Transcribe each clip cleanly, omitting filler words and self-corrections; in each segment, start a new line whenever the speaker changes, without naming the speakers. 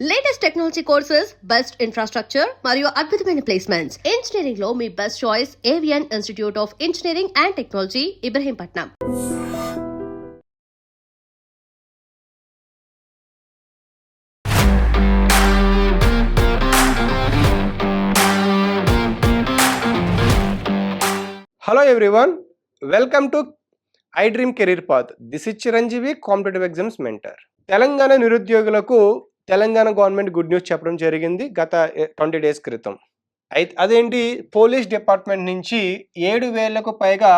Latest technology courses, best infrastructure మరియు అద్భుతమైన placements. Engineering లో మీ best choice Avion institute of engineering and technology, Ibrahimpatnam.
Hello everyone, welcome to iDream Career Path. This is Chiranjeevi, Competitive Exams Mentor. Telangana నిరుద్యోగులకు Telangana government good news చెప్పడం జరిగింది గత 20 days క్రితం. అదేంటి, పోలీస్ డిపార్ట్మెంట్ నుంచి 7,000కు పైగా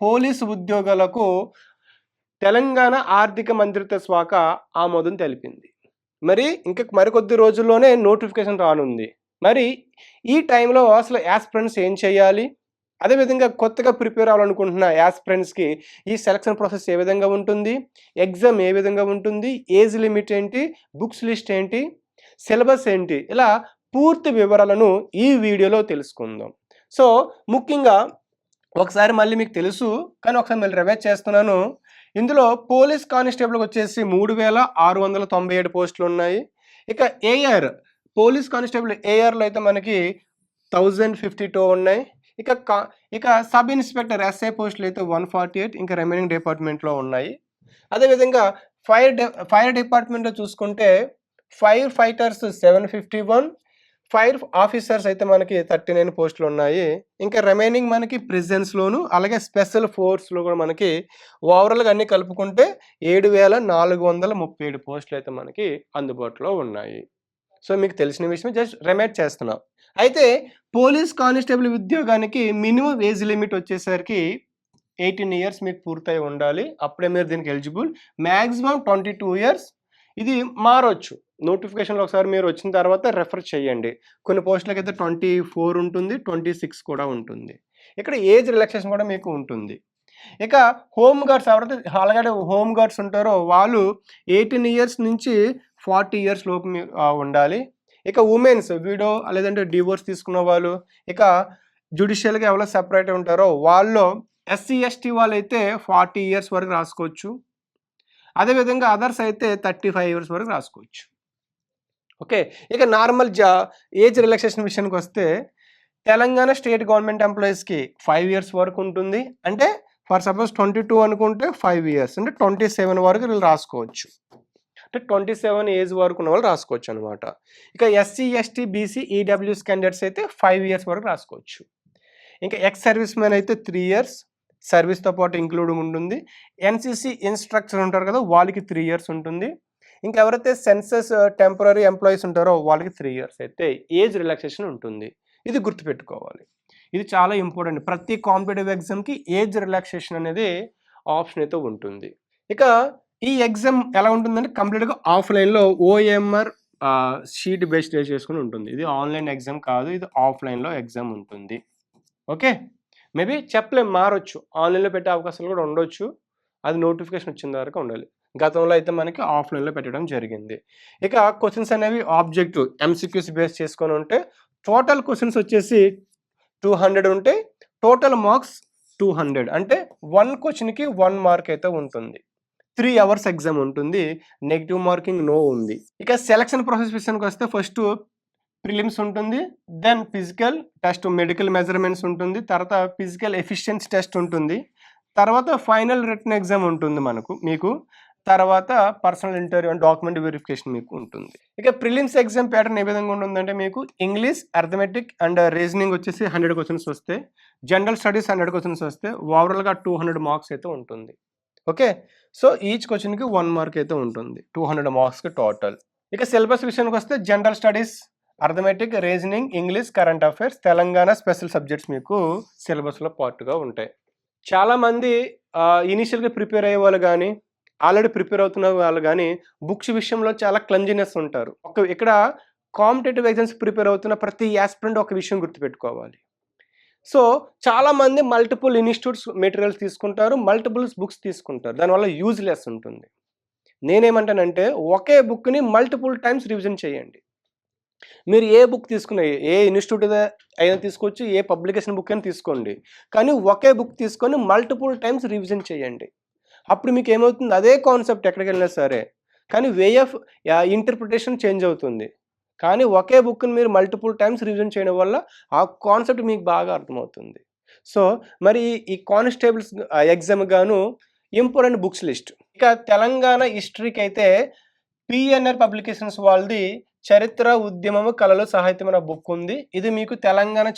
పోలీసు ఉద్యోగాలకు తెలంగాణ ఆర్థిక మంత్రిత్వ శాఖ ఆమోదం తెలిపింది. మరి ఇంకా మరికొద్ది రోజుల్లోనే నోటిఫికేషన్ రానుంది. మరి ఈ టైంలో అసలు యాస్పిరెంట్స్ ఏం చేయాలి, అదేవిధంగా కొత్తగా ప్రిపేర్ అవ్వాలనుకుంటున్న యాస్పిరెంట్స్కి ఈ సెలక్షన్ ప్రాసెస్ ఏ విధంగా ఉంటుంది, ఎగ్జామ్ ఏ విధంగా ఉంటుంది, ఏజ్ లిమిట్ ఏంటి, బుక్స్ లిస్ట్ ఏంటి, సిలబస్ ఏంటి, ఇలా పూర్తి వివరాలను ఈ వీడియోలో తెలుసుకుందాం. సో ముఖ్యంగా ఒకసారి మళ్ళీ మీకు తెలుసు కానీ ఒకసారి మళ్ళీ రివైజ్ చేస్తున్నాను. ఇందులో పోలీస్ కానిస్టేబుల్కి వచ్చేసి 3,697 పోస్టులు ఉన్నాయి. ఇక ఏఆర్ పోలీస్ కానిస్టేబుల్ ఏఆర్లో అయితే మనకి 1,052 ఉన్నాయి. ఇక సబ్ ఇన్స్పెక్టర్ ఎస్ఐ పోస్టులు అయితే 148 ఇంకా రిమైనింగ్ డిపార్ట్మెంట్లో ఉన్నాయి. అదేవిధంగా ఫైర్ డిపార్ట్మెంట్లో చూసుకుంటే ఫైర్ ఫైటర్స్ 751, ఫైర్ ఆఫీసర్స్ అయితే మనకి 39 పోస్టులు ఉన్నాయి. ఇంకా రిమైనింగ్ మనకి ప్రిజన్స్లోను అలాగే స్పెషల్ ఫోర్స్లో కూడా మనకి ఓవరాల్గా అన్నీ కలుపుకుంటే 7,437 పోస్టులు అయితే మనకి అందుబాటులో ఉన్నాయి. సో మీకు తెలిసిన విషయం జస్ట్ రిమైండ్ చేస్తున్నాం. అయితే పోలీస్ కానిస్టేబుల్ ఉద్యోగానికి మినిమం ఏజ్ లిమిట్ వచ్చేసరికి 18 ఇయర్స్ మీకు పూర్తయి ఉండాలి. అప్పుడే మీరు దీనికి ఎలిజిబుల్. Maximum 22 years. ఇది మారొచ్చు. నోటిఫికేషన్లో ఒకసారి మీరు వచ్చిన తర్వాత రెఫర్ చేయండి. కొన్ని పోస్టులకి అయితే 24 ఉంటుంది, 26 కూడా ఉంటుంది. ఇక్కడ ఏజ్ రిలాక్సేషన్ కూడా మీకు ఉంటుంది. ఇక హోమ్ గార్డ్స్ ఎవరైతే ఆల్రెడీ హోమ్ గార్డ్స్ ఉంటారో వాళ్ళు 18 ఇయర్స్ నుంచి 40 ఇయర్స్ లోపు ఉండాలి. ఇక ఉమెన్స్ విడో లేదంటే డివోర్స్ తీసుకున్న వాళ్ళు, ఇక జ్యుడిషియల్గా ఎవరో సెపరేట్ ఉంటారో వాళ్ళు, ఎస్సీ ఎస్టీ వాళ్ళు అయితే 40 ఇయర్స్ వరకు రాసుకోవచ్చు. అదేవిధంగా అదర్స్ అయితే 35 ఇయర్స్ వరకు రాసుకోవచ్చు. ఓకే, ఇక నార్మల్ ఏజ్ రిలాక్సేషన్ విషయానికి వస్తే తెలంగాణ స్టేట్ గవర్నమెంట్ ఎంప్లాయీస్కి 5 ఇయర్స్ వరకు ఉంటుంది. అంటే ఫర్ సపోజ్ 22 అనుకుంటే 5 ఇయర్స్ అంటే 27 వరకు వీళ్ళు రాసుకోవచ్చు. అంటే 27 ఏజ్ వరకు ఉన్న వాళ్ళు రాసుకోవచ్చు అనమాట. ఇక SC ST BC EWS candidates అయితే 5 ఇయర్స్ వరకు రాసుకోవచ్చు. ఇంకా ఎక్స్ సర్వీస్ మ్యాన్ అయితే 3 ఇయర్స్ సర్వీస్తో పాటు ఇంక్లూడింగ్ ఉంటుంది. ఎన్సీసీ ఇన్స్ట్రక్టర్ ఉంటారు కదా వాళ్ళకి 3 ఇయర్స్ ఉంటుంది. ఇంకా ఎవరైతే సెన్సస్ టెంపరీ ఎంప్లాయీస్ ఉంటారో వాళ్ళకి 3 ఇయర్స్ అయితే ఏజ్ రిలాక్సేషన్ ఉంటుంది. ఇది గుర్తుపెట్టుకోవాలి. ఇది చాలా ఇంపార్టెంట్. ప్రతి కాంపిటేటివ్ ఎగ్జామ్కి ఏజ్ రిలాక్సేషన్ అనేది ఆప్షన్ అయితే ఉంటుంది. ఇక ఈ ఎగ్జామ్ ఎలా ఉంటుందంటే కంప్లీట్గా ఆఫ్లైన్లో ఓఎంఆర్ షీట్ బేస్డ్ చేసుకుని ఉంటుంది. ఇది ఆన్లైన్ ఎగ్జామ్ కాదు, ఇది ఆఫ్లైన్లో ఎగ్జామ్ ఉంటుంది. ఓకే, మేబీ చెప్పలేం, మారొచ్చు, ఆన్లైన్లో పెట్టే అవకాశాలు కూడా ఉండొచ్చు. అది నోటిఫికేషన్ వచ్చిన వరకు ఉండాలి. గతంలో అయితే మనకి ఆఫ్లైన్లో పెట్టడం జరిగింది. ఇక క్వశ్చన్స్ అనేవి ఆబ్జెక్టివ్ ఎంసీక్యూస్ బేస్ చేసుకొని ఉంటే టోటల్ క్వశ్చన్స్ వచ్చేసి 200 ఉంటాయి. టోటల్ మార్క్స్ 200 అంటే 1 క్వశ్చన్కి 1 మార్క్ అయితే ఉంటుంది. 3 అవర్స్ ఎగ్జామ్ ఉంటుంది. నెగిటివ్ మార్కింగ్ నో ఉంది. ఇక సెలక్షన్ ప్రాసెస్ విషయానికి వస్తే ఫస్ట్ ప్రిలిమ్స్ ఉంటుంది, then physical test medical measurements ఉంటుంది, తర్వాత ఫిజికల్ ఎఫిషియన్సీ టెస్ట్ ఉంటుంది, తర్వాత ఫైనల్ రిటన్ ఎగ్జామ్ ఉంటుంది మీకు, తర్వాత personal interview and document verification మీకు ఉంటుంది. ఇక ప్రిలిమ్స్ ఎగ్జామ్ ప్యాటర్న్ ఏ విధంగా ఉంటుందంటే మీకు ఇంగ్లీష్, అర్థమెటిక్ అండ్ రీజనింగ్ వచ్చేసి 100 క్వశ్చన్స్ వస్తే, జనరల్ స్టడీస్ 100 క్వశ్చన్స్ వస్తే ఓవరాల్గా 200 మార్క్స్ అయితే ఉంటుంది. ఓకే, సో ఈచ్ క్వశ్చన్కి 1 మార్క్ అయితే ఉంటుంది. 200 మార్క్స్కి టోటల్. ఇక సిలబస్ విషయానికి వస్తే general studies, arithmetic, reasoning, English, current affairs, Telangana special subjects మీకు సిలబస్లో పార్ట్గా ఉంటాయి. చాలామంది ఇనీషియల్గా ప్రిపేర్ అయ్యే వాళ్ళు కానీ ఆల్రెడీ ప్రిపేర్ అవుతున్న వాళ్ళు కానీ బుక్స్ విషయంలో చాలా క్లంజినెస్ ఉంటారు. ఇక్కడ కాంపిటేటివ్ ఎగ్జామ్స్ ప్రిపేర్ అవుతున్న ప్రతి యాస్పిరెంట్ ఒక విషయం గుర్తుపెట్టుకోవాలి. సో చాలామంది మల్టిపుల్ ఇన్స్టిట్యూట్స్ మెటీరియల్స్ తీసుకుంటారు, మల్టిపుల్ బుక్స్ తీసుకుంటారు, దానివల్ల యూజ్లెస్ ఉంటుంది. నేనేమంటానంటే ఒకే బుక్ని మల్టిపుల్ టైమ్స్ రివిజన్ చేయండి. మీరు ఏ బుక్ తీసుకున్న, ఏ ఇన్స్టిట్యూట్ అయినా తీసుకోవచ్చు, ఏ పబ్లికేషన్ బుక్ అయినా తీసుకోండి, కానీ ఒకే బుక్ తీసుకొని మల్టిపుల్ టైమ్స్ రివిజన్ చేయండి. అప్పుడు మీకు ఏమవుతుంది, అదే కాన్సెప్ట్ ఎక్కడికి వెళ్ళినా సరే కానీ వే ఆఫ్ ఇంటర్ప్రిటేషన్ చేంజ్ అవుతుంది. కానీ ఒకే బుక్‌ని మీరు మల్టిపుల్ టైమ్స్ రివిజన్ చేయడం వల్ల ఆ కాన్సెప్ట్ మీకు బాగా అర్థమవుతుంది. సో, మరి ఈ కానిస్టేబుల్స్ ఎగ్జామ్‌కి గాను ఇంపార్టెంట్ బుక్స్ లిస్ట్. ఇక తెలంగాణ హిస్టరీకైతే పిఎన్ఆర్ పబ్లికేషన్స్ వాళ్ళది 'చరిత్ర, ఉద్యమము, కళలు, సాహిత్యం' అనే బుక్ ఉంది. ఇది మీకు తెలంగాణ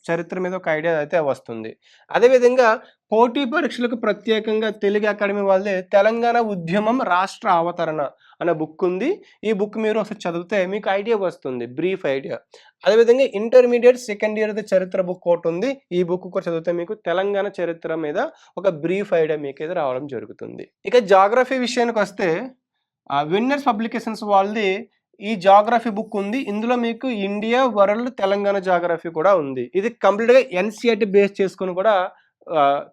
చరిత్ర మీద ఒక ఐడియా అయితే వస్తుంది. అదేవిధంగా పోటీ పరీక్షలకు ప్రత్యేకంగా తెలుగు అకాడమీ వాళ్ళది 'తెలంగాణ ఉద్యమం, రాష్ట్ర అవతరణ' అనే బుక్ ఉంది. ఈ బుక్ మీరు ఒకసారి చదివితే మీకు ఐడియా వస్తుంది. Brief idea. అదేవిధంగా ఇంటర్మీడియేట్ సెకండ్ ఇయర్‌ది చరిత్ర బుక్ ఒకటుంది. ఈ బుక్ కూడా చదివితే మీకు తెలంగాణ చరిత్ర మీద ఒక బ్రీఫ్ ఐడియా మీకైతే రావడం జరుగుతుంది. ఇక జాగ్రఫీ విషయానికొస్తే విన్నర్స్ పబ్లికేషన్స్ వాళ్ళది ఈ జాగ్రఫీ బుక్ ఉంది. ఇందులో మీకు ఇండియా, వరల్డ్, తెలంగాణ జాగ్రఫీ కూడా ఉంది. ఇది కంప్లీట్‌గా ఎన్‌సీఈఆర్‌టీ బేస్ చేసుకొని కూడా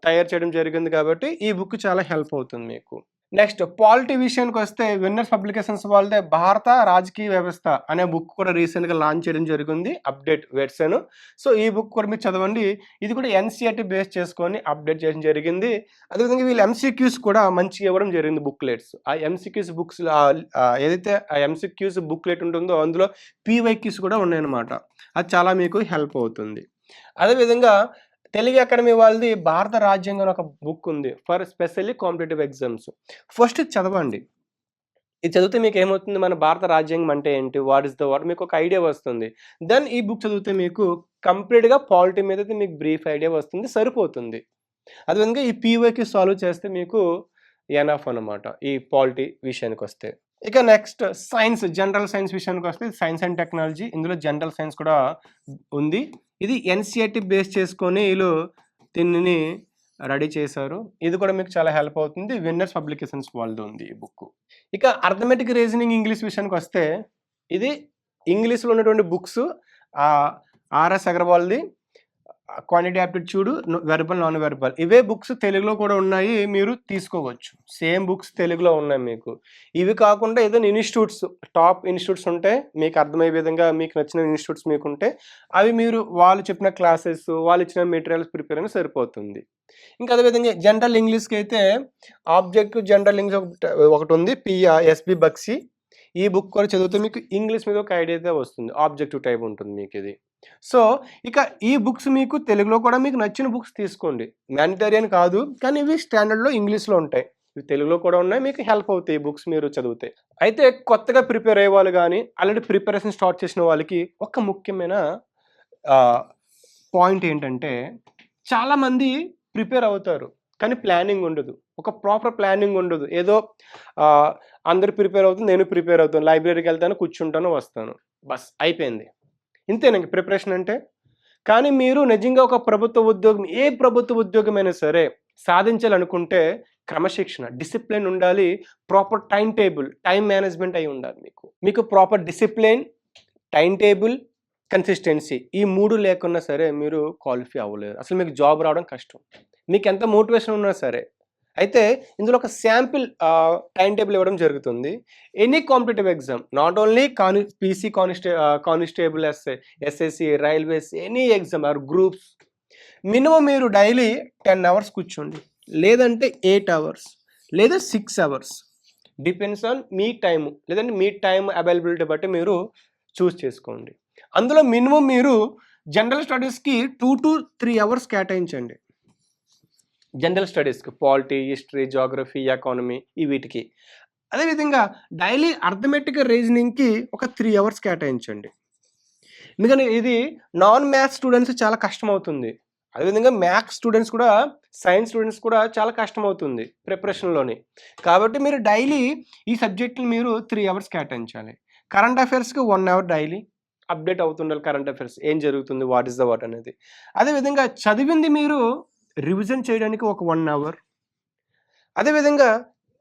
తయారు చేయడం జరిగింది కాబట్టి ఈ బుక్ చాలా హెల్ప్ అవుతుంది మీకు. నెక్స్ట్ పాలిటీ విషయానికొస్తే విన్నర్స్ పబ్లికేషన్స్ వాళ్ళదే 'భారత రాజకీయ వ్యవస్థ' అనే బుక్ కూడా రీసెంట్‌గా లాంచ్ చేయడం జరిగింది. Update version. సో, ఈ బుక్ కూడా మీరు చదవండి. ఇది కూడా ఎన్‌సీఈఆర్‌టీ బేస్ చేసుకొని అప్డేట్ చేయడం జరిగింది. అదేవిధంగా వీళ్ళు ఎంసీక్యూస్ కూడా మంచిగా ఇవ్వడం జరిగింది బుక్లెట్స్. ఆ ఎంసీక్యూస్ బుక్స్ ఏదైతే ఆ ఎంసీక్యూస్ బుక్లెట్ ఉంటుందో అందులో పీవైక్యూస్ కూడా ఉన్నాయన్నమాట. అది చాలా మీకు హెల్ప్ అవుతుంది. అదేవిధంగా తెలుగు అకాడమీ వాళ్ళది 'భారత రాజ్యాంగం' అని ఒక బుక్ ఉంది. For specially competitive exams. First ఇది చదవండి. ఇది చదివితే మీకేమవుతుంది, మన భారత రాజ్యాంగం అంటే ఏంటి? What is the what? మీకొక ఐడియా వస్తుంది. దెన్ ఈ బుక్ చదివితే మీకు కంప్లీట్‌గా పాలిటీ మీద అయితే మీకు బ్రీఫ్ ఐడియా వస్తుంది. సరిపోతుంది. అదేవిధంగా ఈ పీవైక్యూ సాల్వ్ చేస్తే మీకు ఎనఫ్ అన్నమాట. ఈ పాలిటీ విషయానికొస్తే. ఇక నెక్స్ట్ సైన్స్, జనరల్ సైన్స్ విషయానికొస్తే సైన్స్ అండ్ టెక్నాలజీ. ఇందులో జనరల్ సైన్స్ కూడా ఉంది. ఇది ఎన్‌సీఈఆర్‌టీ బేస్ చేసుకొని ఈళ్ళు దీనిని రెడీ చేశారు. ఇది కూడా మీకు చాలా హెల్ప్ అవుతుంది. విన్నర్స్ పబ్లికేషన్స్ వాళ్ళది ఉంది ఈ బుక్. ఇక అర్థమెటిక్ రీజనింగ్ ఇంగ్లీష్ విషయానికొస్తే ఇది ఇంగ్లీష్‌లో ఉన్నటువంటి బుక్స్ ఆర్ఎస్ అగర్వాల్‌ది quantity aptitude, verbal, non verbal. ఇవే బుక్స్ తెలుగులో కూడా ఉన్నాయి. మీరు తీసుకోవచ్చు. సేమ్ బుక్స్ తెలుగులో ఉన్నాయి మీకు. ఇవి కాకుండా ఏదైనా ఇన్‌స్టిట్యూట్స్, టాప్ ఇన్‌స్టిట్యూట్స్ ఉంటే మీకు అర్థమయ్యే విధంగా మీకు నచ్చిన ఇన్‌స్టిట్యూట్స్ మీకుంటే అవి మీరు వాళ్ళు చెప్పిన క్లాసెస్, వాళ్ళు ఇచ్చిన మెటీరియల్స్ ప్రిపేర్ అయినా సరిపోతుంది. ఇంకా అదేవిధంగా జనరల్ ఇంగ్లీష్‌కైతే ఆబ్జెక్టివ్ జనరల్ ఇంగ్లీష్ ఒకటుంది. ఎస్‌బి బక్షి. ఈ బుక్ కూడా చదివితే మీకు ఇంగ్లీష్ మీద ఒక ఐడియా అయితే వస్తుంది. ఆబ్జెక్టివ్ టైప్ ఉంటుంది మీకిది. సో, ఇక ఈ బుక్స్ మీకు తెలుగులో కూడా మీకు నచ్చిన బుక్స్ తీసుకోండి. మ్యాండేటరీ అని కాదు. కానీ ఇవి స్టాండర్డ్‌లో ఇంగ్లీష్‌లో ఉంటాయి. ఇవి తెలుగులో కూడా ఉన్నాయి. మీకు హెల్ప్ అవుతాయి ఈ బుక్స్ మీరు చదివితే. అయితే కొత్తగా ప్రిపేర్ అయ్యేవాళ్ళు గానీ, ఆల్రెడీ ప్రిపరేషన్ స్టార్ట్ చేసిన వాళ్ళకి ఒక ముఖ్యమైన పాయింట్ ఏంటంటే, చాలామంది ప్రిపేర్ అవుతారు. కానీ ప్లానింగ్ ఉండదు. ఒక ప్రాపర్ ప్లానింగ్ ఉండదు. ఏదో అందరూ ప్రిపేర్ అవుతుంది, నేను ప్రిపేర్ అవుతాను. లైబ్రరీకెళ్తాను, కూర్చుంటాను, వస్తాను. బస్ అయిపోయింది. ఇంతేనా ఇంక ప్రిపరేషన్ అంటే? కానీ మీరు నిజంగా ఒక ప్రభుత్వ ఉద్యోగం, ఏ ప్రభుత్వ ఉద్యోగమైనా సరే సాధించాలనుకుంటే క్రమశిక్షణ, డిసిప్లిన్ ఉండాలి. Proper time table, time management అయి ఉండాలి మీకు. మీకు proper discipline, time table, consistency ఈ 3 లేకున్నా సరే మీరు క్వాలిఫై అవ్వలేరు. అసలు మీకు జాబ్ రావడం కష్టం. మీకెంత మోటివేషన్ ఉన్నా సరే. అయితే ఇందులో ఒక శాంపిల్ టైమ్ టేబుల్ ఇవ్వడం జరుగుతుంది. Any competitive exam, not only PC constable, SSC, railways, any exam or groups. Minimum మీరు డైలీ 10 అవర్స్ కూర్చోండి. లేదంటే 8 అవర్స్ లేదా 6 అవర్స్. డిపెండ్స్ ఆన్ మీ టైమ్. లేదంటే మీ టైమ్ అవైలబిలిటీ బట్టి మీరు చూజ్ చేసుకోండి. అందులో మినిమమ్ మీరు జనరల్ స్టడీస్‌కి 2-3 అవర్స్ కేటాయించండి. జనరల్ స్టడీస్‌కి పాలిటీ, హిస్టరీ, జియోగ్రఫీ, ఎకానమీ వీటికి. అదేవిధంగా డైలీ అర్థమెటిక్ రీజనింగ్‌కి ఒక 3 అవర్స్ కేటాయించండి. ఎందుకంటే ఇది నాన్ మ్యాథ్స్ స్టూడెంట్స్ చాలా కష్టమవుతుంది. అదేవిధంగా మ్యాథ్స్ స్టూడెంట్స్ కూడా, సైన్స్ స్టూడెంట్స్ కూడా చాలా కష్టమవుతుంది ప్రిపరేషన్‌లోని. కాబట్టి మీరు డైలీ ఈ సబ్జెక్ట్‌ని మీరు 3 అవర్స్ కేటాయించాలి. కరెంట్ అఫైర్స్‌కి 1 అవర్ డైలీ అప్డేట్ అవుతుండాలి. కరెంట్ అఫైర్స్ ఏం జరుగుతుంది, వాట్ ఈస్ ద వాట్ అనేది. అదేవిధంగా చదివింది మీరు రివిజన్ చేయడానికి ఒక 1 అవర్. అదేవిధంగా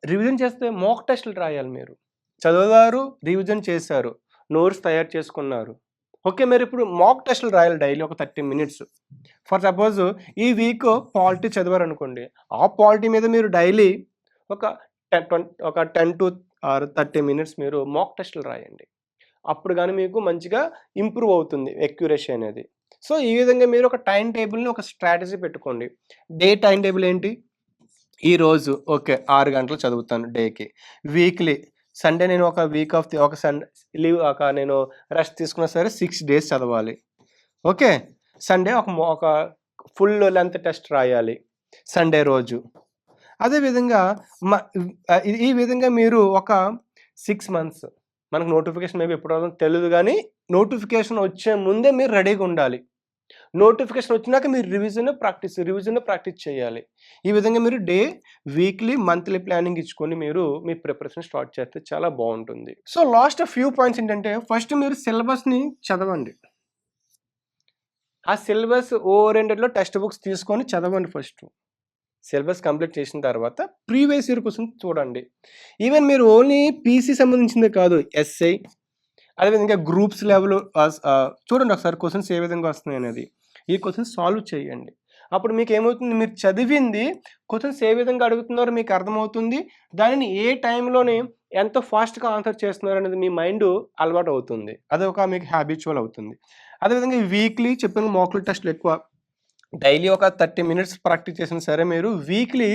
రివిజన్ చేస్తే మాక్ టెస్టులు రాయాలి మీరు. చదివారు, రివిజన్ చేశారు, నోట్స్ తయారు చేసుకున్నారు. ఓకే, మీరు ఇప్పుడు మాక్ టెస్టులు రాయాలి డైలీ ఒక 30 మినిట్స్. ఫర్ సపోజ్ ఈ వీక్ పాలిటీ చదివారనుకోండి, ఆ పాలిటీ మీద మీరు డైలీ ఒక 10 to 30 మినిట్స్ మీరు మాక్ టెస్టులు రాయండి. అప్పుడు గాని మీకు మంచిగా ఇంప్రూవ్ అవుతుంది అక్యురసీ అనేది. సో, ఈ విధంగా మీరు ఒక టైమ్ టేబుల్‌ని, ఒక స్ట్రాటజీ పెట్టుకోండి. డే టైమ్ టేబుల్ ఏంటి? ఈరోజు ఓకే 6 గంటలు చదువుతాను డేకి. వీక్లీ సండే నేను ఒక వీక్ ఆఫ్ ఒక లీవ్ నేను రెస్ట్ తీసుకున్నా సరే 6 days చదవాలి. ఓకే. సండే ఒక ఫుల్ లెంత్ టెస్ట్ రాయాలి సండే రోజు. అదేవిధంగా ఈ విధంగా మీరు ఒక 6 months మనకు నోటిఫికేషన్ మేబీ ఎప్పుడు రాదో తెలియదు కానీ నోటిఫికేషన్ వచ్చే ముందే మీరు రెడీగా ఉండాలి. నోటిఫికేషన్ వచ్చినాక మీరు రివిజన్ ప్రాక్టీస్ చేయాలి. ఈ విధంగా మీరు వీక్లీ మంత్లీ ప్లానింగ్ ఇచ్చుకొని మీరు మీ ప్రిపరేషన్ స్టార్ట్ చేస్తే చాలా బాగుంటుంది. సో లాస్ట్ ఫ్యూ పాయింట్స్ ఏంటంటే ఫస్ట్ మీరు సిలబస్ని చదవండి. ఆ సిలబస్ ఓరియంటెడ్లో టెక్స్ట్ బుక్స్ తీసుకొని చదవండి. ఫస్ట్ సిలబస్ కంప్లీట్ చేసిన తర్వాత ప్రీవియస్ ఇయర్ క్వశ్చన్ చూడండి. ఈవెన్ మీరు ఓన్లీ పీసీ సంబంధించిందే కాదు, ఎస్ఐ అదేవిధంగా గ్రూప్స్ లెవెల్ చూడండి ఒకసారి క్వశ్చన్స్ ఏ విధంగా వస్తున్నాయి అనేది. ఈ క్వశ్చన్స్ సాల్వ్ చేయండి. అప్పుడు మీకు ఏమవుతుంది, మీరు చదివింది క్వశ్చన్స్ ఏ విధంగా అడుగుతున్నారో మీకు అర్థమవుతుంది. దానిని ఏ టైంలోనే ఎంత ఫాస్ట్గా ఆన్సర్ చేస్తున్నారు అనేది మీ మైండ్ అలవాటు అవుతుంది. అదొక మీకు హ్యాబిచువల్ అవుతుంది. అదేవిధంగా వీక్లీ చెప్పిన మాక్లు టెస్ట్లు ఎక్కువ, డైలీ ఒక 30 minutes ప్రాక్టీస్ చేసినా సరే మీరు weekly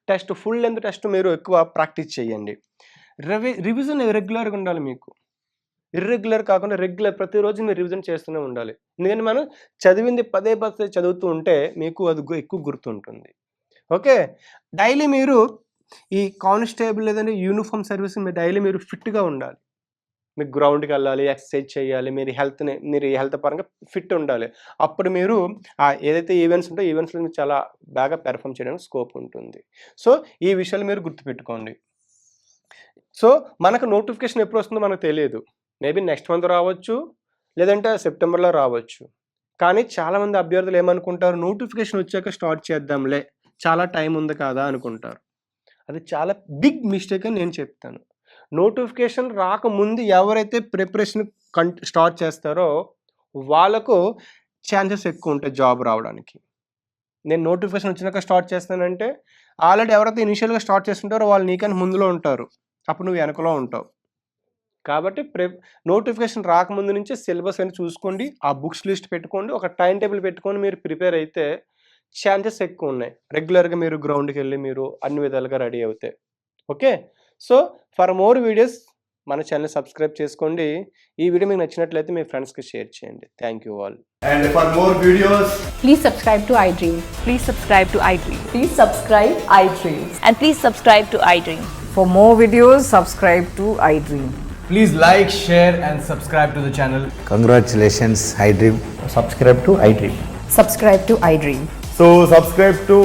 test full length test మీరు ఎక్కువ ప్రాక్టీస్ చేయండి. రివిజన్ రెగ్యులర్గా ఉండాలి. మీకు ఇర్రెగ్యులర్ కాకుండా రెగ్యులర్ ప్రతిరోజు మీరు రివిజన్ చేస్తూనే ఉండాలి. ఎందుకంటే మనం చదివింది పదే చదువుతూ ఉంటే మీకు అది ఎక్కువ గుర్తుంటుంది. ఓకే. డైలీ మీరు ఈ కానిస్టేబుల్ లేదంటే యూనిఫామ్ సర్వీస్ డైలీ మీరు ఫిట్గా ఉండాలి. మీకు గ్రౌండ్కి వెళ్ళాలి, ఎక్సర్సైజ్ చేయాలి, మీరు హెల్త్ పరంగా ఫిట్ ఉండాలి. అప్పుడు మీరు ఏదైతే ఈవెంట్స్ ఉంటాయో ఈవెంట్స్లో మీరు చాలా బాగా పెర్ఫామ్ చేయడానికి స్కోప్ ఉంటుంది. సో ఈ విషయాలు మీరు గుర్తుపెట్టుకోండి. సో మనకు నోటిఫికేషన్ ఎప్పుడు వస్తుందో మనకు తెలియదు. మేబీ నెక్స్ట్ మంత్ రావచ్చు, లేదంటే సెప్టెంబర్లో రావచ్చు. కానీ చాలామంది అభ్యర్థులు ఏమనుకుంటారు, నోటిఫికేషన్ వచ్చాక స్టార్ట్ చేద్దాంలే, చాలా టైం ఉంది కదా అనుకుంటారు. అది చాలా బిగ్ మిస్టేక్ అని నేను చెప్తాను. నోటిఫికేషన్ రాకముందు ఎవరైతే ప్రిపరేషన్ స్టార్ట్ చేస్తారో వాళ్ళకు ఛాన్సెస్ ఎక్కువ ఉంటాయి జాబ్ రావడానికి. నేను నోటిఫికేషన్ వచ్చినాక స్టార్ట్ చేస్తానంటే ఆల్రెడీ ఎవరైతే ఇనిషియల్గా స్టార్ట్ చేస్తుంటారో వాళ్ళు నీకన్నా ముందులో ఉంటారు, అప్పుడు నువ్వు వెనకలో ఉంటావు. కాబట్టి నోటిఫికేషన్ రాకముందు నుంచి సిలబస్ అని చూసుకోండి, ఆ బుక్స్ లిస్ట్ పెట్టుకోండి, ఒక టైం టేబుల్ పెట్టుకొని మీరు ప్రిపేర్ అయితే ఛాన్సెస్ ఎక్కువ ఉన్నాయి. రెగ్యులర్గా మీరు గ్రౌండ్కి వెళ్ళి మీరు అన్ని విధాలుగా రెడీ అవుతాయి. Okay. So for more videos మన ఛానల్ సబ్స్క్రైబ్ చేసుకోండి. ఈ వీడియో మీకు నచ్చినట్లయితే మీ ఫ్రెండ్స్కి షేర్ చేయండి. Thank you all.
And for more videos,
Please subscribe to iDream.
Please subscribe to iDream.
Please subscribe iDream.
And please subscribe to iDream.
For more videos, subscribe to iDream.
please like, share and subscribe to the channel.
Congratulations, iDream.
Subscribe to iDream.
Subscribe to iDream.
So subscribe to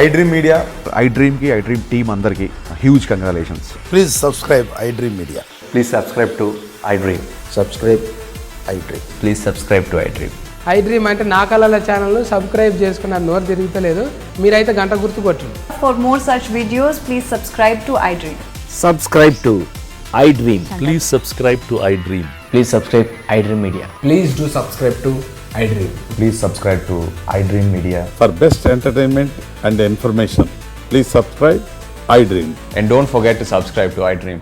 iDream Media.
iDream ki iDream team andarki huge congratulations.
Please subscribe iDream Media.
Please subscribe to iDream.
Subscribe iDream.
Please subscribe to iDream.
iDream అంటే నా కళల channel subscribe చేసుకున్న నోరు తిరుగుతలేదు, మీరైతే గంట గుర్తు కొట్టండి.
For more such videos, please subscribe to iDream.
Subscribe to iDream.
Please subscribe to iDream.
Please subscribe iDream Media.
Please do subscribe to iDream.
Please subscribe to iDream Media.
For best entertainment and information, please subscribe iDream.
And don't forget to subscribe to iDream.